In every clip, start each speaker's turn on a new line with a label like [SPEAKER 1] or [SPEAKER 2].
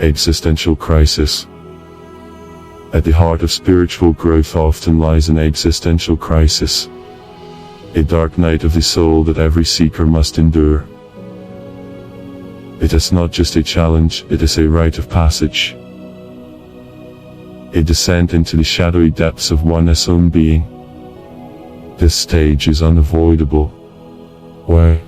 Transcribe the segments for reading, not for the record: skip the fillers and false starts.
[SPEAKER 1] Existential crisis. At the heart of spiritual growth often lies an existential crisis, a dark night of the soul that every seeker must endure. It is not just a challenge, it is a rite of passage, a descent into the shadowy depths of one's own being. This stage is unavoidable. Why?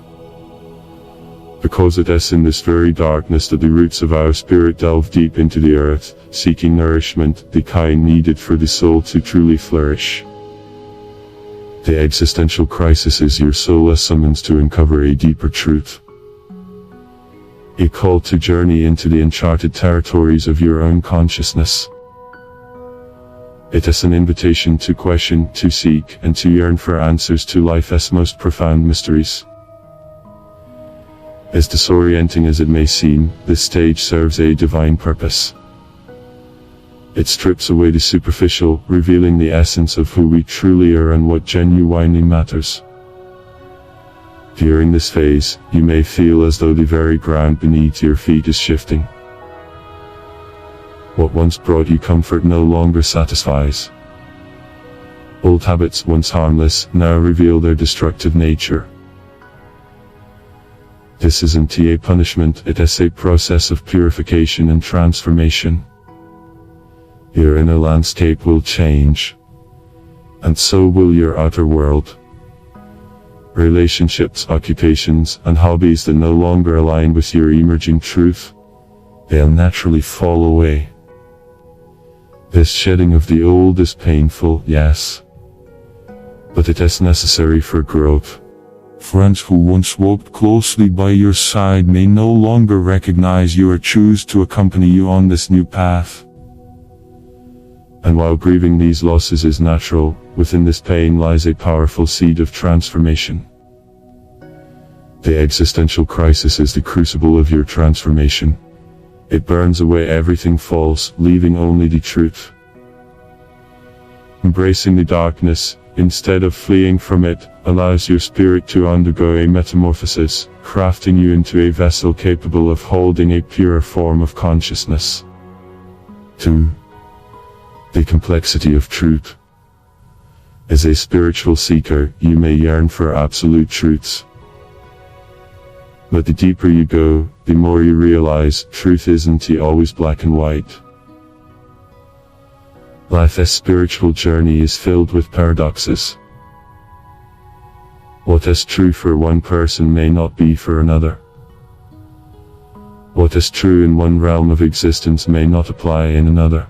[SPEAKER 1] Because it is in this very darkness that the roots of our spirit delve deep into the earth, seeking nourishment, the kind needed for the soul to truly flourish. The existential crisis is your soul's summons to uncover a deeper truth, a call to journey into the uncharted territories of your own consciousness. It is an invitation to question, to seek, and to yearn for answers to life's most profound mysteries. As disorienting as it may seem, this stage serves a divine purpose. It strips away the superficial, revealing the essence of who we truly are and what genuinely matters. During this phase, you may feel as though the very ground beneath your feet is shifting. What once brought you comfort no longer satisfies. Old habits, once harmless, now reveal their destructive nature. This isn't a punishment, it is a process of purification and transformation. Your inner landscape will change, and so will your outer world. Relationships, occupations, and hobbies that no longer align with your emerging truth, they'll naturally fall away. This shedding of the old is painful, yes, but it is necessary for growth. Friends who once walked closely by your side may no longer recognize you or choose to accompany you on this new path. And while grieving these losses is natural, within this pain lies a powerful seed of transformation. The existential crisis is the crucible of your transformation. It burns away everything false, leaving only the truth. Embracing the darkness, instead of fleeing from it, allows your spirit to undergo a metamorphosis, crafting you into a vessel capable of holding a purer form of consciousness. 2. The complexity of truth. As a spiritual seeker, you may yearn for absolute truths. But the deeper you go, the more you realize truth isn't always black and white. Life's spiritual journey is filled with paradoxes. What is true for one person may not be for another. What is true in one realm of existence may not apply in another.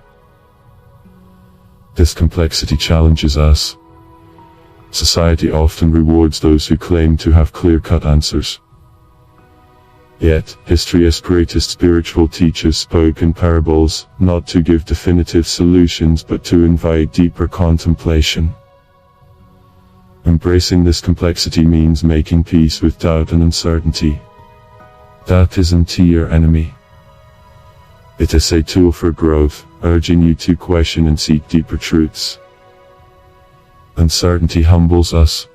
[SPEAKER 1] This complexity challenges us. Society often rewards those who claim to have clear-cut answers. Yet, history's greatest spiritual teachers spoke in parables, not to give definitive solutions but to invite deeper contemplation. Embracing this complexity means making peace with doubt and uncertainty. Doubt isn't your enemy. It is a tool for growth, urging you to question and seek deeper truths. Uncertainty humbles us.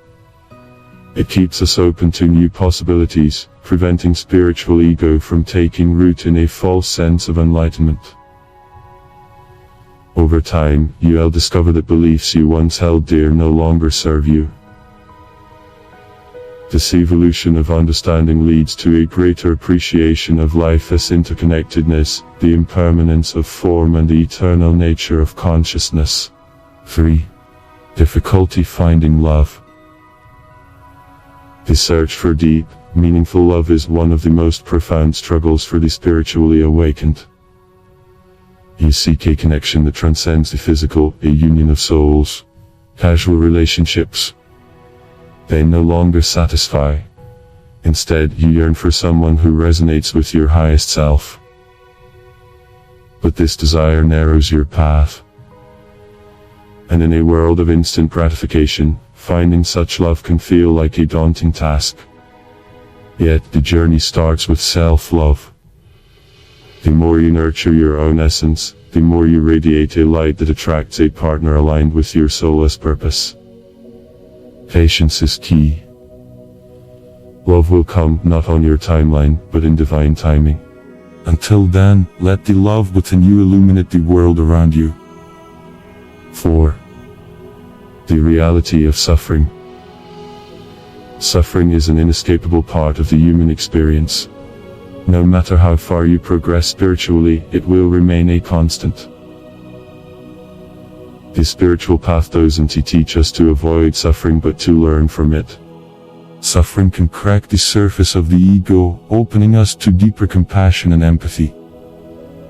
[SPEAKER 1] It keeps us open to new possibilities, preventing spiritual ego from taking root in a false sense of enlightenment. Over time, you'll discover that beliefs you once held dear no longer serve you. This evolution of understanding leads to a greater appreciation of life's interconnectedness, the impermanence of form and the eternal nature of consciousness. 3. Difficulty finding love. The search for deep, meaningful love is one of the most profound struggles for the spiritually awakened. You seek a connection that transcends the physical, a union of souls. Casual relationships, they no longer satisfy. Instead, you yearn for someone who resonates with your highest self. But this desire narrows your path. And in a world of instant gratification, finding such love can feel like a daunting task. Yet, the journey starts with self-love. The more you nurture your own essence, the more you radiate a light that attracts a partner aligned with your soul's purpose. Patience is key. Love will come, not on your timeline, but in divine timing. Until then, let the love within you illuminate the world around you. 4. The reality of suffering. Suffering is an inescapable part of the human experience. No matter how far you progress spiritually, it will remain a constant. The spiritual path doesn't teach us to avoid suffering but to learn from it. Suffering can crack the surface of the ego, opening us to deeper compassion and empathy.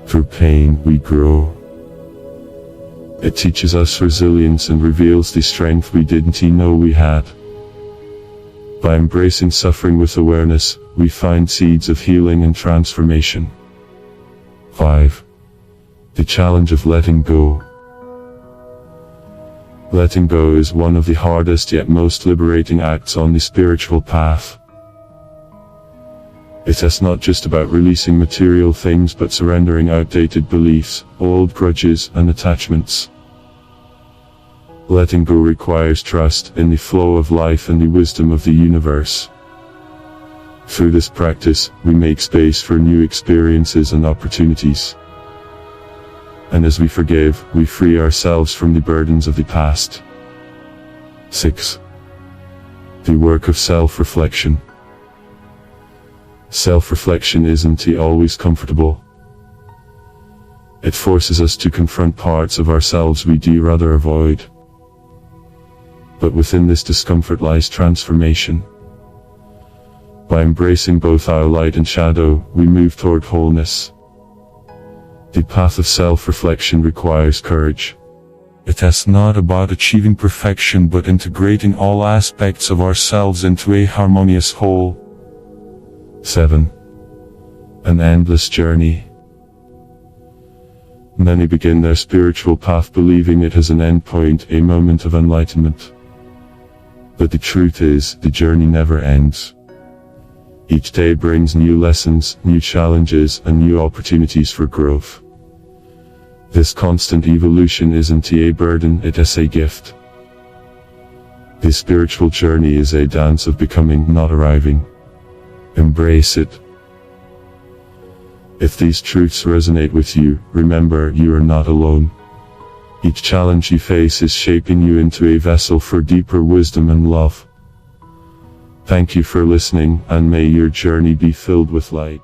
[SPEAKER 1] Through pain, we grow. It teaches us resilience and reveals the strength we didn't know we had. By embracing suffering with awareness, we find seeds of healing and transformation. 5. The challenge of letting go. Letting go is one of the hardest yet most liberating acts on the spiritual path. It is not just about releasing material things but surrendering outdated beliefs, old grudges and attachments. Letting go requires trust in the flow of life and the wisdom of the universe. Through this practice, we make space for new experiences and opportunities. And as we forgive, we free ourselves from the burdens of the past. 6. The work of self-reflection. Self-reflection isn't always comfortable. It forces us to confront parts of ourselves we do rather avoid. But within this discomfort lies transformation. By embracing both our light and shadow, we move toward wholeness. The path of self-reflection requires courage. It is not about achieving perfection but integrating all aspects of ourselves into a harmonious whole. 7. An endless journey. Many begin their spiritual path believing it has an endpoint, a moment of enlightenment. But the truth is, the journey never ends. Each day brings new lessons, new challenges, and new opportunities for growth. This constant evolution isn't a burden, it is a gift. The spiritual journey is a dance of becoming, not arriving. Embrace it. If these truths resonate with you, remember you are not alone. Each challenge you face is shaping you into a vessel for deeper wisdom and love. Thank you for listening, and may your journey be filled with light.